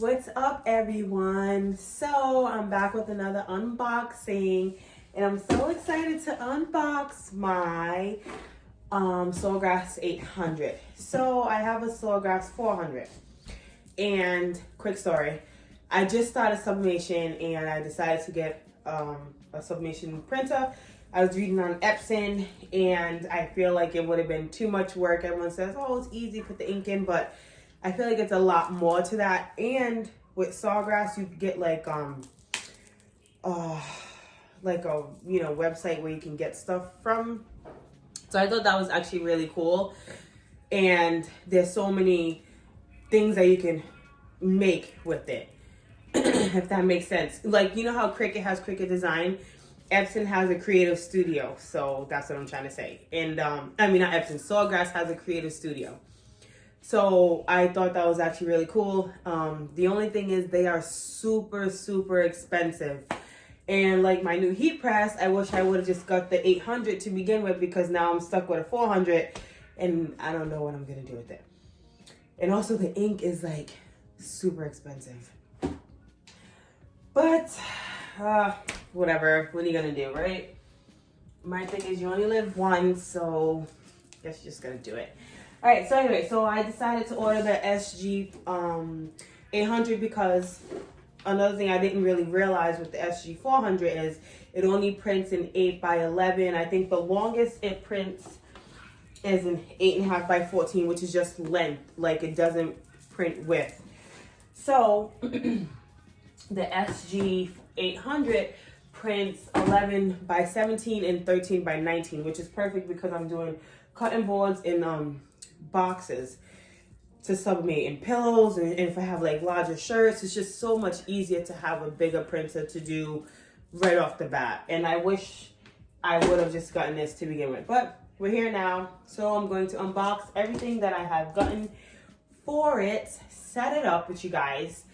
What's up, everyone? So I'm back with another unboxing, and I'm so excited to unbox my Soilgrass 800. So I have a Soilgrass 400, and quick story, I just started sublimation and I decided to get a sublimation printer. I was reading on Epson and I feel like it would have been too much work. Everyone says, oh, it's easy, put the ink in, but I feel like it's a lot more to that. And with Sawgrass, you get like a website where you can get stuff from. So I thought that was actually really cool. And there's so many things that you can make with it, if that makes sense. Like, you know how Cricut has Cricut Design? Epson has a creative studio. So that's what I'm trying to say. And I mean, not Epson, Sawgrass has a creative studio. So I thought that was actually really cool. The only thing is they are super, super expensive. And like my new heat press, I wish I would have just got the 800 to begin with, because now I'm stuck with a 400 and I don't know what I'm going to do with it. And also the ink is like super expensive. But whatever, what are you going to do, right? My thing is you only live once, so I guess you're just going to do it. All right, so anyway, so I decided to order the SG800 because another thing I didn't really realize with the SG400 is it only prints in 8x11. I think the longest it prints is an 8.5x14, which is just length, like it doesn't print width. So the SG800 prints 11x17 and 13x19, which is perfect because I'm doing cutting boards in boxes to sublimate in pillows, and if I have like larger shirts, it's just so much easier to have a bigger printer to do right off the bat. And I wish I would have just gotten this to begin with, but we're here now. So I'm going to unbox everything that I have gotten for it, set it up with you guys,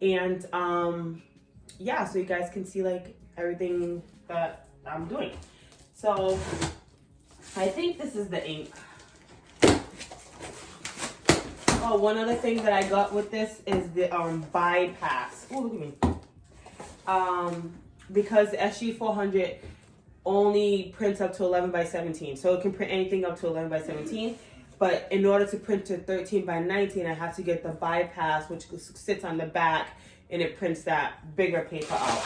and yeah, so you guys can see like everything that I'm doing. So I think this is the ink. Oh, one other thing that I got with this is the bypass. Oh, look at me. Because the SG400 only prints up to 11x17, so it can print anything up to 11x17. But in order to print to 13x19, I have to get the bypass, which sits on the back, and it prints that bigger paper out.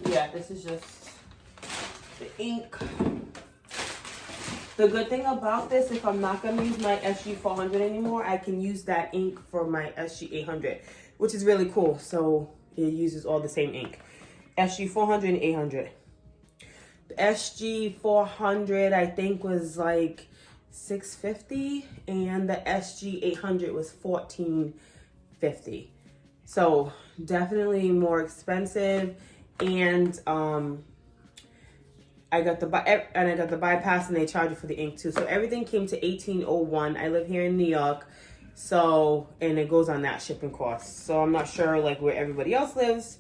Yeah, this is just the ink. The good thing about this, if I'm not going to use my SG400 anymore, I can use that ink for my SG800, which is really cool. So it uses all the same ink. SG400 and 800. The SG400, I think, was like $650, and the SG800 was $1450. So definitely more expensive. And I got the bypass, and they charge you for the ink too. So everything came to $18.01. I live here in New York, so, and it goes on that shipping cost. So I'm not sure like where everybody else lives,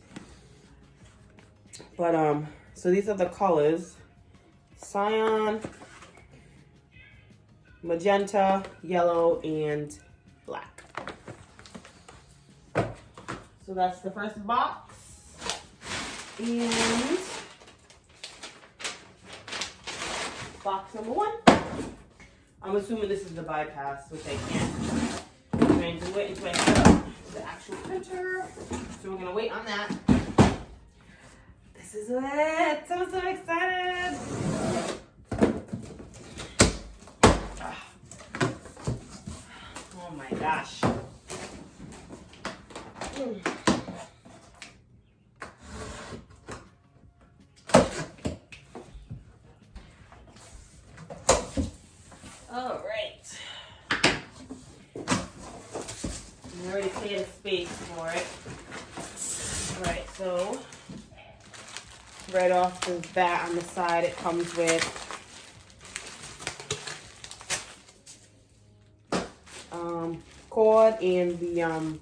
but so these are the colors: cyan, magenta, yellow, and black. So that's the first box, and box number one. I'm assuming this is the bypass, which I can't. I'm going to wait until I set up the actual printer. So we're going to wait on that. This is it. I'm so excited. Oh my gosh. All right. I already cleared the space for it. All right, so right off the bat on the side, it comes with cord and the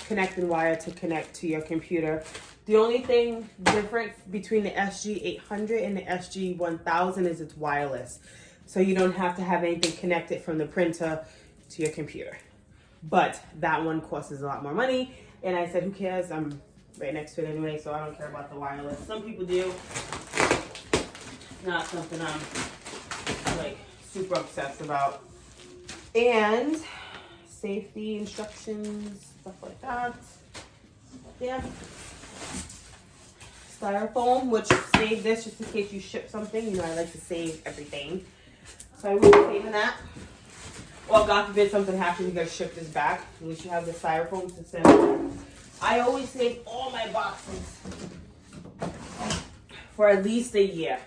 connecting wire to connect to your computer. The only thing different between the SG800 and the SG1000 is it's wireless. So you don't have to have anything connected from the printer to your computer. but that one costs a lot more money. And I said, who cares? I'm right next to it anyway, so I don't care about the wireless. Some people do. Not something I'm like super obsessed about. And safety instructions, stuff like that. Yeah. Styrofoam, which save this just in case you ship something. You know, I like to save everything. So I will be saving that. Or God forbid something happens, you gotta ship this back. At least you have the styrofoam to send. I always save all my boxes for at least a year.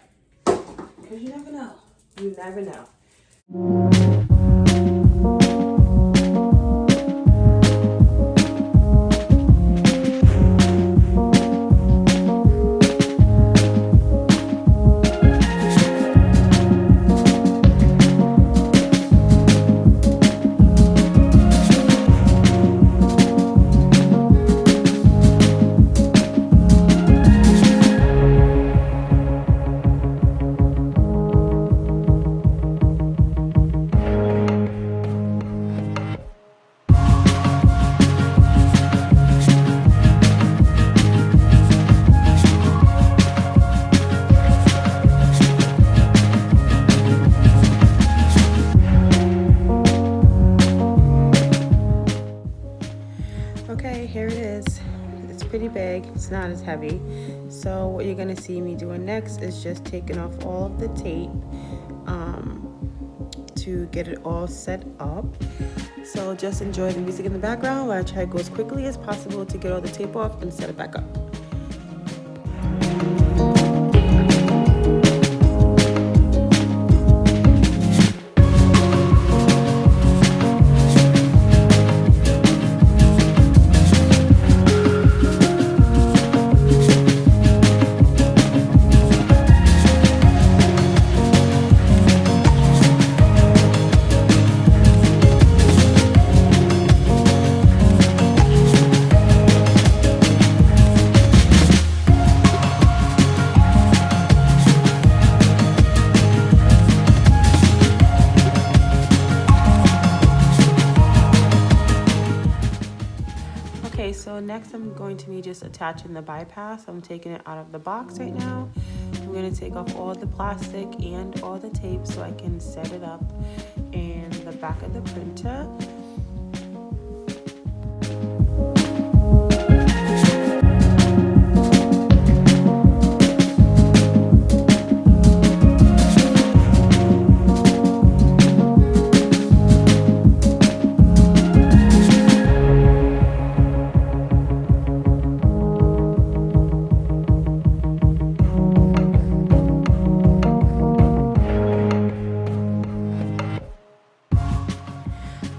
Because you never know. You never know. Okay, here it is. It's pretty big. It's not as heavy. So what you're gonna see me doing next is just taking off all of the tape to get it all set up. So just enjoy the music in the background while I try to go as quickly as possible to get all the tape off and set it back up. Okay, so next I'm going to be just attaching the bypass. I'm taking it out of the box right now. I'm going to take off all the plastic and all the tape so I can set it up in the back of the printer.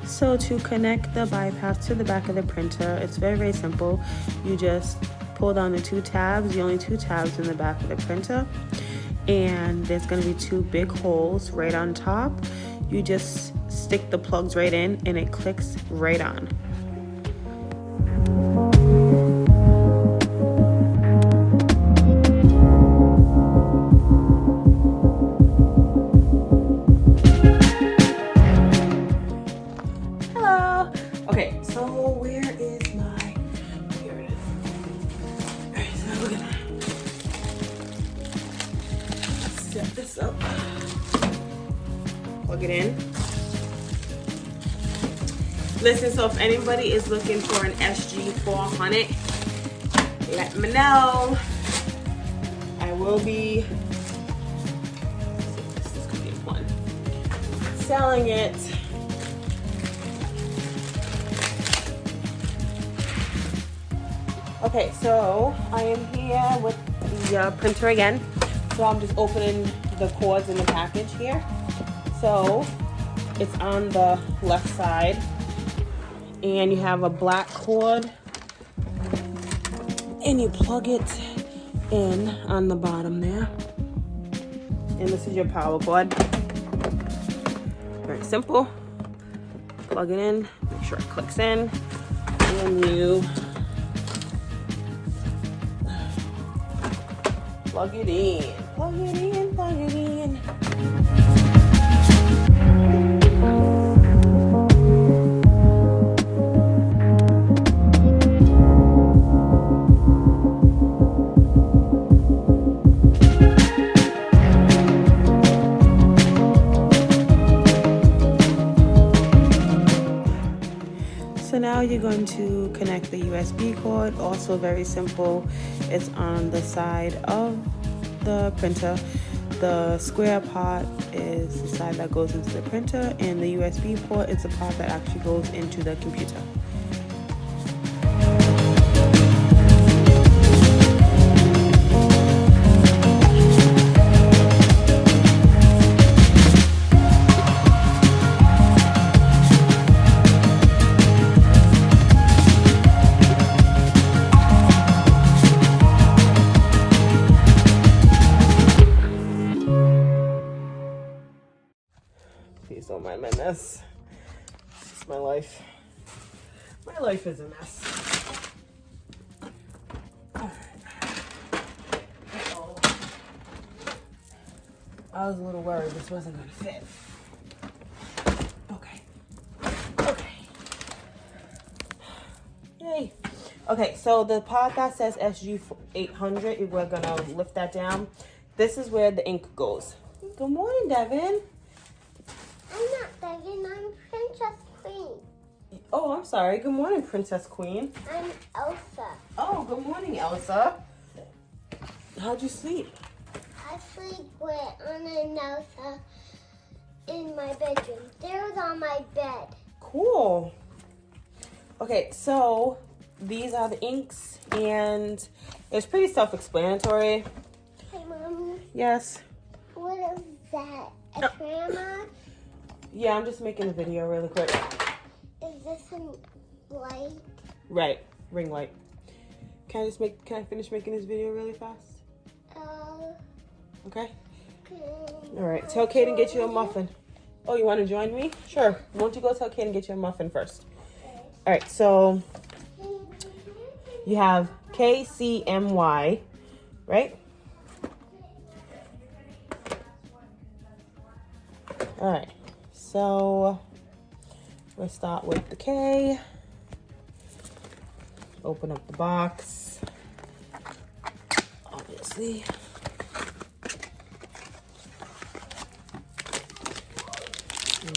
So to connect the bypass to the back of the printer, it's very, very simple. You just pull down the two tabs, the only two tabs in the back of the printer, and there's going to be two big holes right on top. You just stick the plugs right in and it clicks right on. Okay, so where is my, here it is. Alright, so we're gonna set this up. Plug it in. Listen, so if anybody is looking for an SG800, let me know. I will be, this could be one, selling it. Okay, so I am here with the printer again. So I'm just opening the cords in the package here. So it's on the left side, and you have a black cord, and you plug it in on the bottom there. And this is your power cord. Very simple. Plug it in, make sure it clicks in, and you plug it in, plug it in, plug it in. So now you're going to connect the USB cord. Also very simple. It's on the side of the printer. The square part is the side that goes into the printer, and the USB port is the part that actually goes into the computer. Please don't mind my mess. It's just my life. My life is a mess. Uh-oh. I was a little worried this wasn't going to fit. Okay. Okay. Yay. Okay, so the part that says SG800, we're going to lift that down. This is where the ink goes. Good morning, Devin. I'm not Devin, I'm Princess Queen. Oh, I'm sorry. Good morning, Princess Queen. I'm Elsa. Oh, good morning, Elsa. How'd you sleep? I sleep with Anna and Elsa in my bedroom. They're on my bed. Cool. Okay, so these are the inks, and it's pretty self-explanatory. Hey, Mommy. Yes. What is that? A grandma? Yeah, I'm just making a video really quick. Is this a light? Right, ring light. Can I finish making this video really fast? Okay. All right, tell Kaden get you a muffin. Oh, you want to join me? Sure. Why don't you go tell Kaden get you a muffin first? All right, so you have KCMY, right? All right, so let's start with the K. Open up the box, obviously.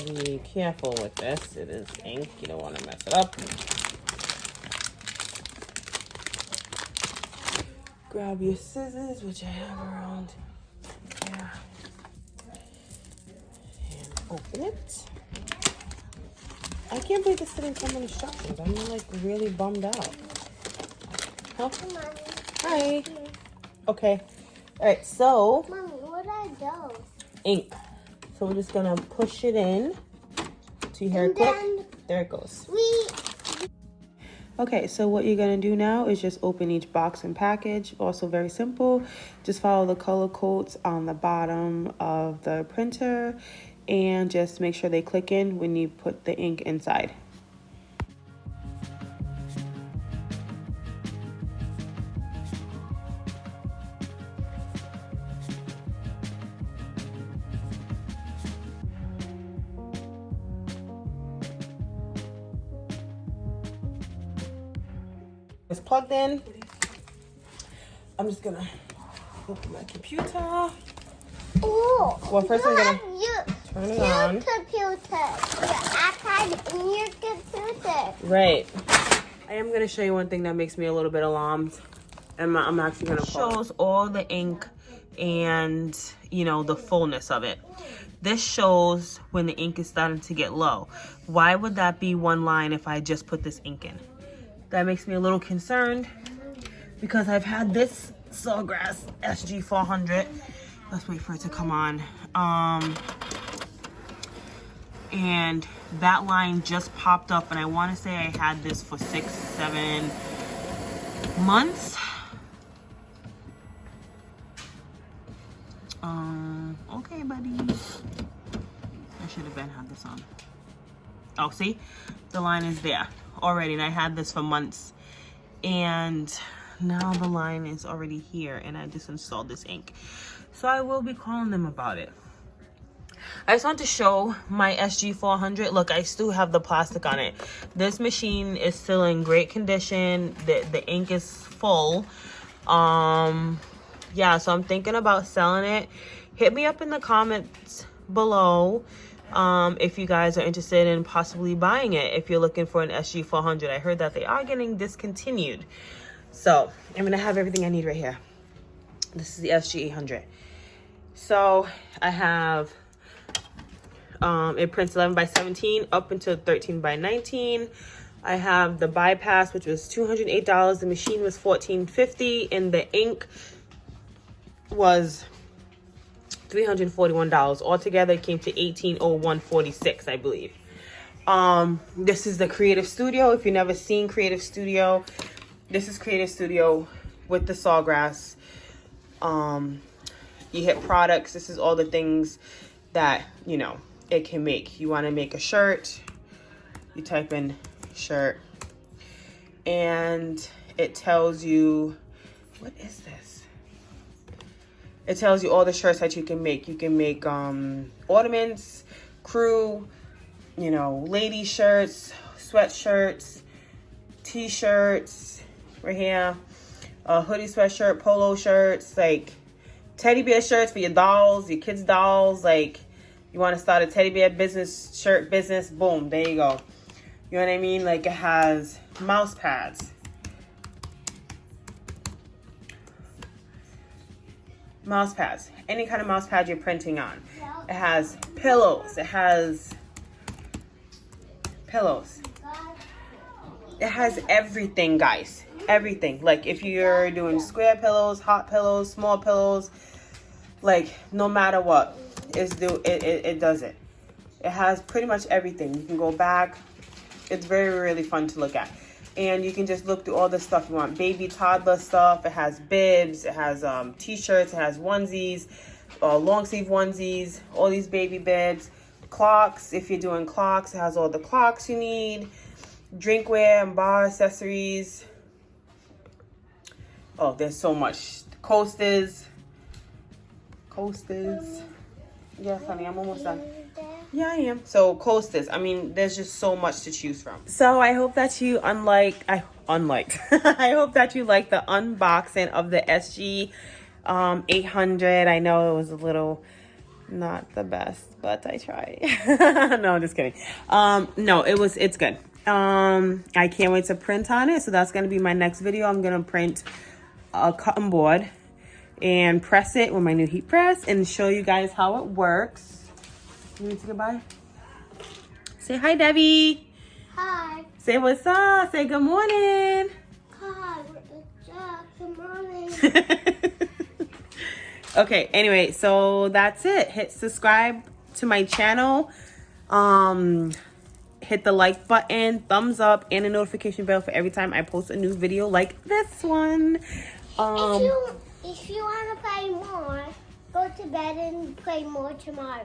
Be careful with this. It is ink. You don't want to mess it up. Grab your scissors, which I have around there. And open it. I can't believe this didn't come with instructions. I'm like really bummed out. Huh? Hi. Okay. All right, so. Mommy, what are those? Ink. So we're just gonna push it in. Do you hear it click? There it goes. Okay, so what you're gonna do now is just open each box and package. Also very simple. Just follow the color codes on the bottom of the printer and just make sure they click in when you put the ink inside. It's plugged in. I'm just gonna open my computer. Oh, Well, first I'm gonna turn it on. Your computer. Your iPad and your computer. Right. I am gonna show you one thing that makes me a little bit alarmed, and I'm actually gonna shows all the ink and the fullness of it. This shows when the ink is starting to get low. Why would that be one line if I just put this ink in? That makes me a little concerned because I've had this Sawgrass SG800. Let's wait for it to come on. And that line just popped up, and I want to say I had this for 6-7 months. Okay, buddy. I should have been had this on. Oh, see? The line is there already, and I had this for months. And now the line is already here, and I just installed this ink. So I will be calling them about it. I just want to show my SG800. Look, I still have the plastic on it. This machine is still in great condition. The ink is full. Yeah, so I'm thinking about selling it. Hit me up in the comments below if you guys are interested in possibly buying it, if you're looking for an SG400. I heard that they are getting discontinued. So I'm gonna have everything I need right here. This is the SG800. So I have, it prints 11 by 17 up until 13 by 19. I have the bypass, which was $208. The machine was $14.50, and the ink was $341. Altogether, it came to $1801.46, I believe. This is the Creative Studio. If you've never seen Creative Studio, this is Creative Studio with the Sawgrass. You hit products. This is all the things that, you know, it can make. You want to make a shirt, you type in shirt, and it tells you, what is this? It tells you all the shirts that you can make. You can make ornaments, crew, you know, lady shirts, sweatshirts, t-shirts, right here, hoodie sweatshirt, polo shirts, like teddy bear shirts for your dolls, your kids' dolls. Like, you want to start a teddy bear business, shirt business, boom, there you go. You know what I mean? Like, it has mouse pads. Mouse pads. Any kind of mouse pad you're printing on. It has pillows. It has pillows. It has everything, guys. Everything. Like, if you're doing square pillows, hot pillows, small pillows, like, no matter what, it does it. It has pretty much everything. You can go back. It's very, really fun to look at. And you can just look through all the stuff you want. Baby, toddler stuff. It has bibs. It has t-shirts. It has onesies, long sleeve onesies, all these baby bibs. Clocks. If you're doing clocks, it has all the clocks you need. Drinkware and bar accessories. Oh, there's so much. Coasters. Yes, honey, I'm almost done. Yeah, I am. So coasters. I mean, there's just so much to choose from. So I hope that you I hope that you like the unboxing of the SG 800. I know it was a little not the best, but I tried. No, I'm just kidding. No, it's good. I can't wait to print on it. So that's gonna be my next video. I'm gonna print a cutting board and press it with my new heat press and show you guys how it works. You need to say goodbye? Say hi, Debbie. Hi. Say what's up. Say good morning. Hi. What's up? Good morning. Okay, anyway, so that's it. Hit subscribe to my channel. Hit the like button, thumbs up, and a notification bell for every time I post a new video like this one. If you want to play more, go to bed and play more tomorrow.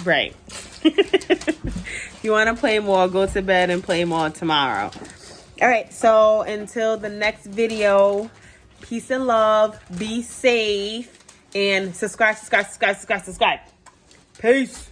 Right. If you want to play more, go to bed and play more tomorrow. All right, so until the next video, peace and love, be safe, and subscribe. Peace.